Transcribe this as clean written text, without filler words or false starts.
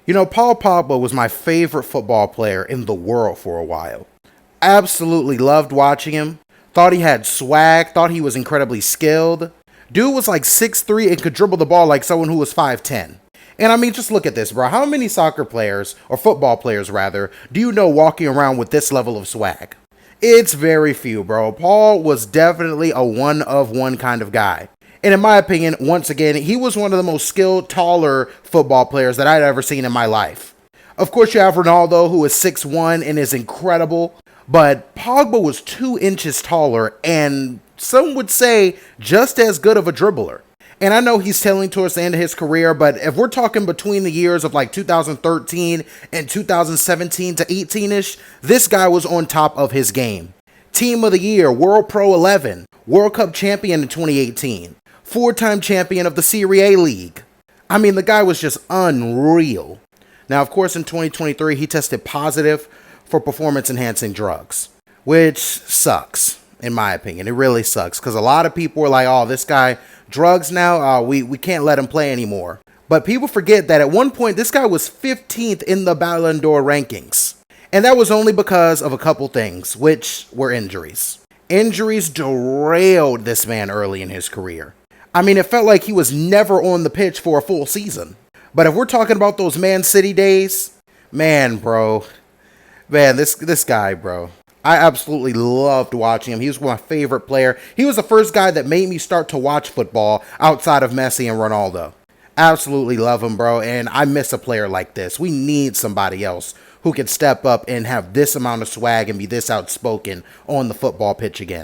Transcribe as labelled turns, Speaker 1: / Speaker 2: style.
Speaker 1: Paul Pogba was my favorite football player in the world for a while. Absolutely loved watching him. Thought he had swag, thought he was incredibly skilled. Dude was like 6'3" and could dribble the ball like someone who was 5'10". And I mean, just look at this, bro. How many soccer players, or football players rather, do you know walking around with this level of swag? It's very few, bro. Paul was definitely a one of one kind of guy. And in my opinion, once again, he was one of the most skilled, taller football players that I'd ever seen in my life. Of course, you have Ronaldo, who is 6'1" and is incredible. But Pogba was 2 inches taller and some would say just as good of a dribbler. And I know he's tailing towards the end of his career, but if we're talking between the years of like 2013 and 2017 to 18-ish, this guy was on top of his game. Team of the Year, World Pro 11, World Cup champion in 2018, 4-time champion of the Serie A League. I mean, the guy was just unreal. Now, of course, in 2023, he tested positive for performance-enhancing drugs, which sucks, in my opinion. It really sucks, because a lot of people were like, oh, this guy, drugs now, we can't let him play anymore. But people forget that at one point, this guy was 15th in the Ballon d'Or rankings. And that was only because of a couple things, which were injuries. Injuries derailed this man early in his career. I mean, it felt like he was never on the pitch for a full season. But if we're talking about those Man City days, man, bro. Man, this guy, bro. I absolutely loved watching him. He was my favorite player. He was the first guy that made me start to watch football outside of Messi and Ronaldo. Absolutely love him, bro. And I miss a player like this. We need somebody else who can step up and have this amount of swag and be this outspoken on the football pitch again.